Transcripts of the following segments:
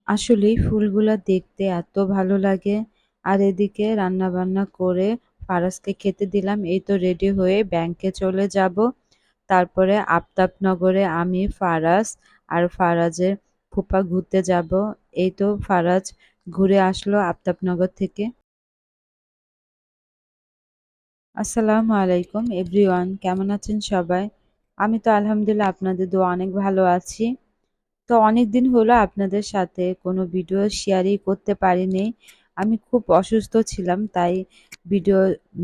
আসলেই ফুলগুলা দেখতে এত ভালো লাগে। আর এদিকে রান্নাবান্না করে ফারাজকে খেতে দিলাম। এই তো রেডি হয়ে ব্যাংকে চলে যাব। তারপরে আফতাবনগরে আমি, ফারাজ আর ফারাজের ফুপা ঘুরতে যাব। এই তো ফারাজ ঘুরে আসলো আফতাবনগর থেকে। আসসালামু আলাইকুম এভরিওয়ান, কেমন আছেন সবাই? আমি তো আলহামদুলিল্লাহ আপনাদের দোয়া অনেক ভালো আছি। তো অনেকদিন হলো আপনাদের সাথে কোনো ভিডিও শেয়ারই করতে পারিনি। আমি খুব অসুস্থ ছিলাম, তাই ভিডিও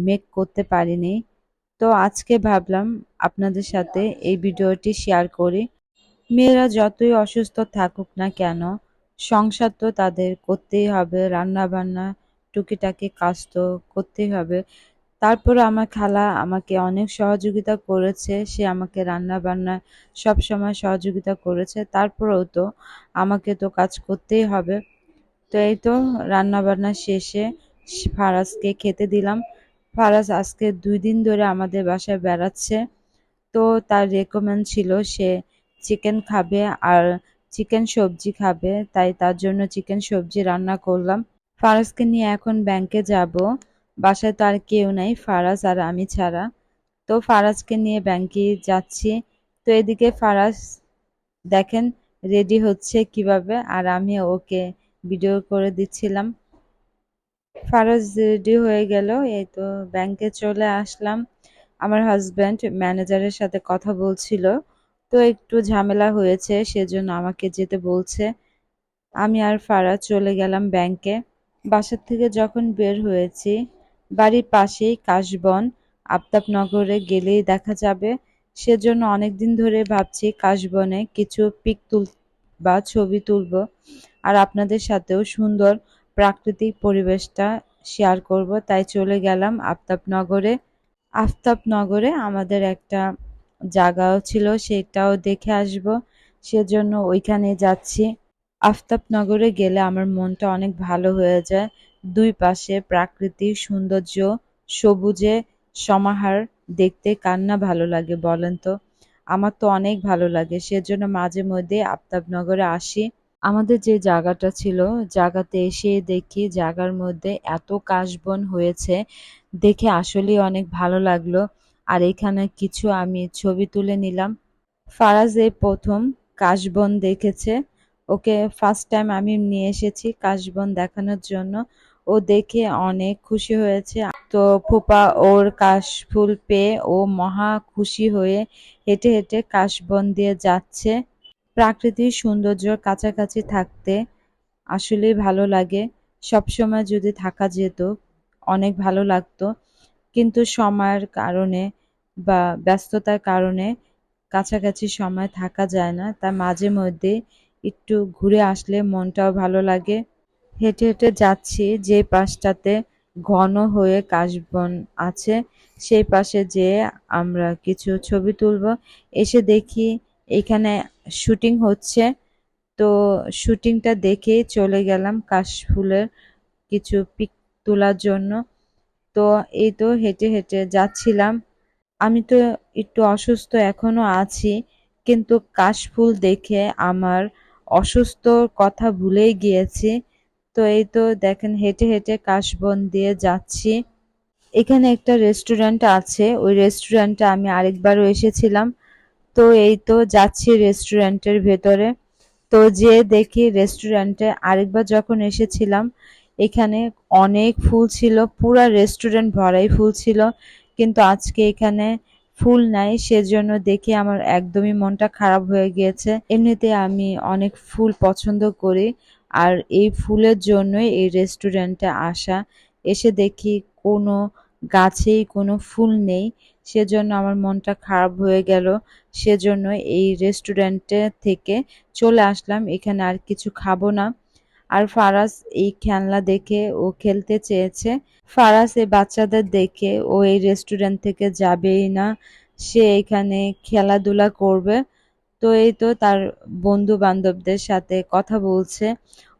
মেক করতে পারিনি। তো আজকে ভাবলাম আপনাদের সাথে এই ভিডিওটি শেয়ার করি। মেয়েরা যতই অসুস্থ থাকুক না কেন, সংসার তো তাদের করতেই হবে, রান্না বান্না টুকিটাকি কাজ তো করতেই হবে। তারপরে আমার খালা আমাকে অনেক সহযোগিতা করেছে। সে আমাকে রান্না-বান্নায় সবসময় সহযোগিতা করেছে। তারপরেও তো আমাকে তো কাজ করতেই হবে। তো এই তো রান্না-বান্না শেষে ফারাজকে খেতে দিলাম। ফারাজ আজকে ২ দিন ধরে আমাদের বাসায় বেড়াচ্ছে। তো তার রেকমেন্ড ছিল সে চিকেন খাবে আর চিকেন সবজি খাবে। তাই তার জন্য চিকেন সবজি রান্না করলাম। ফারাজকে নিয়ে এখন ব্যাংকে যাব। বাসায় তো আর কেউ নাই, ফারাজ আর আমি ছাড়া। তো ফারাজকে নিয়ে ব্যাংকে যাচ্ছি। তো এদিকে ফারাজ দেখেন রেডি হচ্ছে কিভাবে, আর আমি ওকে ভিডিও করে দিচ্ছিলাম। ফারাজ রেডি হয়ে গেল, এই তো ব্যাংকে চলে আসলাম। আমার হাজব্যান্ড ম্যানেজারের সাথে কথা বলছিল, তো একটু ঝামেলা হয়েছে, সেজন্য আমাকে যেতে বলছে। আমি আর ফারাজ চলে গেলাম ব্যাংকে। বাসা থেকে যখন বের হয়েছি, বাড়ির পাশেই কাশবন, আফতাবনগরে গেলেই দেখা যাবে। সেজন্য অনেকদিন ধরে ভাবছি কাশবনে কিছু পিক বা ছবি তুলব, আর আপনাদের সাথেও সুন্দর প্রাকৃতিক পরিবেশটা শেয়ার করব। তাই চলে গেলাম আফতাবনগরে। আফতাবনগরে আমাদের একটা জায়গাও ছিল, সেটাও দেখে আসব, সেজন্য ওইখানে যাচ্ছি। আফতাবনগরে গেলে আমার মনটা অনেক ভালো হয়ে যায়। দুই পাশে প্রাকৃতিক সৌন্দর্য, সবুজে সমাহার, দেখতে কার না ভালো লাগে বলেন তো? আমার তো অনেক ভালো লাগে, সেজন্য মাঝে মধ্যে আফতাবনগরে আসি। আমাদের যে জায়গাটা ছিল, জায়গাতে এসে দেখি জায়গার মধ্যে এত কাশবন হয়েছে, দেখে আসলেই অনেক ভালো লাগলো। আর এখানে কিছু আমি ছবি তুলে নিলাম। ফারাজ এই প্রথম কাশবন দেখেছে। ওকে ফার্স্ট টাইম আমি নিয়ে এসেছি কাশবন দেখানোর জন্য। ও দেখে অনেক খুশি হয়েছে। তো ফুপা ওর কাশফুল পেয়ে ও মহা খুশি হয়ে হেঁটে হেঁটে কাশবন দিয়ে যাচ্ছে। প্রাকৃতিক সৌন্দর্যের কাছাকাছি থাকতে আসলেই ভালো লাগে। সবসময় যদি থাকা যেত অনেক ভালো লাগতো। কিন্তু সময়ের কারণে বা ব্যস্ততার কারণে কাছাকাছি সময় থাকা যায় না। তাই মাঝে মধ্যে একটু ঘুরে আসলে মনটাও ভালো লাগে। হেঁটে হেঁটে যাচ্ছি যে পাশটাতে ঘন হয়ে কাশবন আছে, সেই পাশে যেয়ে আমরা কিছু ছবি তুলব। এসে দেখি এখানে শুটিং হচ্ছে। তো শুটিংটা দেখেই চলে গেলাম কাশফুলের কিছু পিক তোলার জন্য। তো এই তো হেঁটে হেঁটে যাচ্ছিলাম। আমি তো একটু অসুস্থ এখনো আছি, কিন্তু কাশফুল দেখে আমার অসুস্থর কথা ভুলেই গিয়েছি। তো এই তো দেখেন হেঁটে হেঁটে কাশবন দিয়ে যাচ্ছি। এখানে একটা রেস্টুরেন্ট আছে, ওই রেস্টুরেন্টে আমি আরেকবারও এসেছিলাম। তো এই তো যাচ্ছি রেস্টুরেন্টের ভেতরে। তো যেয়ে দেখি রেস্টুরেন্টে আরেকবার যখন এসেছিলাম, এখানে অনেক ফুল ছিল, পুরা রেস্টুরেন্ট ভরাই ফুল ছিল। কিন্তু আজকে এখানে ফুল নাই, সেজন্য দেখে আমার একদমই মনটা খারাপ হয়ে গিয়েছে। এমনিতে আমি অনেক ফুল পছন্দ করি, আর এই ফুলের জন্যই এই রেস্টুরেন্টে আসা। এসে দেখি কোনো গাছেই কোনো ফুল নেই, সেজন্য আমার মনটা খারাপ হয়ে গেল। সেজন্য এই রেস্টুরেন্টে থেকে চলে আসলাম, এখানে আর কিছু খাবো না। আর ফারাজ এই খেলনা দেখে ও খেলতে চেয়েছে। ফারাজ এই বাচ্চাদের দেখে ও এই রেস্টুরেন্ট থেকে যাবেই না, সে এখানে খেলাধুলা করবে। তো এই তো তার বন্ধু বান্ধবদের সাথে কথা বলছে।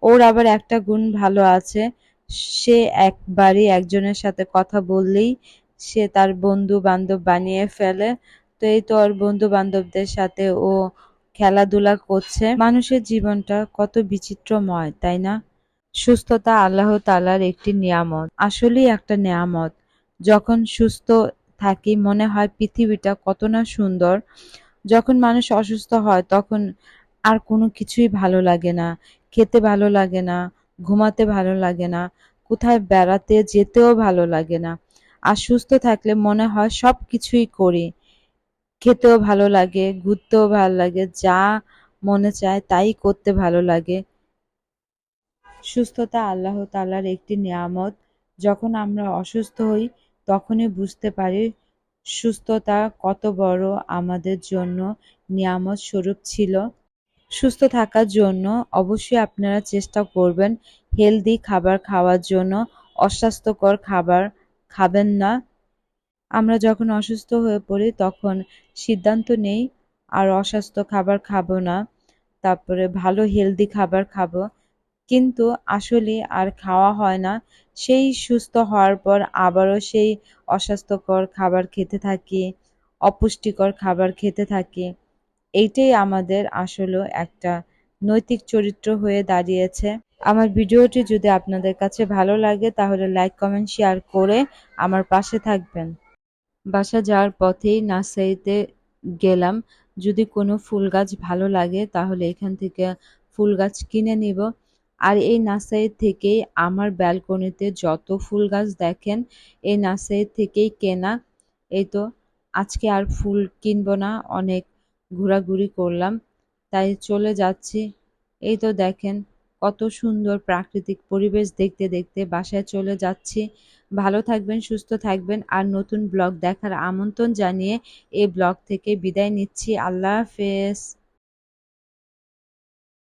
ওর আবার একটা গুণ ভালো আছে, সে একবারই একজনের সাথে কথা বললেই সে তার বন্ধু বান্ধব বানিয়ে ফেলে। তো এই তো ওর বন্ধু বান্ধবদের সাথে ও খেলাধুলা করছে। মানুষের জীবনটা কত বিচিত্রময়, তাই না? সুস্থতা আল্লাহ তাআলার একটি নিয়ামত, আসলেই একটা নিয়ামত। যখন সুস্থ থাকি মনে হয় পৃথিবীটা কত না সুন্দর। যখন মানুষ অসুস্থ হয় তখন আর কোনো কিছুই ভালো লাগে না, খেতে ভালো লাগে না, ঘুমাতে ভালো লাগে না, কোথায় বেড়াতে যেতেও ভালো লাগে না। আর সুস্থ থাকলে মনে হয় সব কিছুই করি, খেতেও ভালো লাগে, ঘুরতেও ভালো লাগে, যা মনে চায় তাই করতে ভালো লাগে। সুস্থতা আল্লাহ তাআলার একটি নিয়ামত। যখন আমরা অসুস্থ হই তখনই বুঝতে পারি সুস্থতা কত বড় আমাদের জন্য নিয়ামত স্বরূপ ছিল। সুস্থ থাকার জন্য অবশ্যই আপনারা চেষ্টা করবেন হেলদি খাবার খাওয়ার জন্য। অস্বাস্থ্যকর খাবার খাবেন না। আমরা যখন অসুস্থ হয়ে পড়ি তখন সিদ্ধান্ত নেই আর অস্বাস্থ্য খাবার খাবো না, তারপরে ভালো হেলদি খাবার খাবো, কিন্তু আসলে আর খাওয়া হয় না। সেই সুস্থ হওয়ার পর আবারও সেই অস্বাস্থ্যকর খাবার খেতে থাকি, অপুষ্টিকর খাবার খেতে থাকি। এইটাই আমাদের আসলে একটা নৈতিক চরিত্র হয়ে দাঁড়িয়েছে। আমার ভিডিওটি যদি আপনাদের কাছে ভালো লাগে তাহলে লাইক, কমেন্ট, শেয়ার করে আমার পাশে থাকবেন। বাসা যাওয়ার পথেই নার্সারিতে গেলাম। যদি কোনো ফুল গাছ ভালো লাগে তাহলে এখান থেকে ফুল গাছ কিনে নিব। আর এই নার্সারি থেকেই আমার ব্যালকনিতে যত ফুল গাছ দেখেন এই নার্সারি থেকেই কেনা। এই তো আজকে আর ফুল কিনবো না, অনেক ঘোরাঘুরি করলাম, তাই চলে যাচ্ছি। এই তো দেখেন কত সুন্দর প্রাকৃতিক পরিবেশ দেখতে দেখতে বাসায় চলে যাচ্ছি। ভালো থাকবেন, সুস্থ থাকবেন আর নতুন ব্লগ দেখার আমন্ত্রণ জানিয়ে এই ব্লগ থেকে বিদায় নিচ্ছি। আল্লাহ হাফেজ।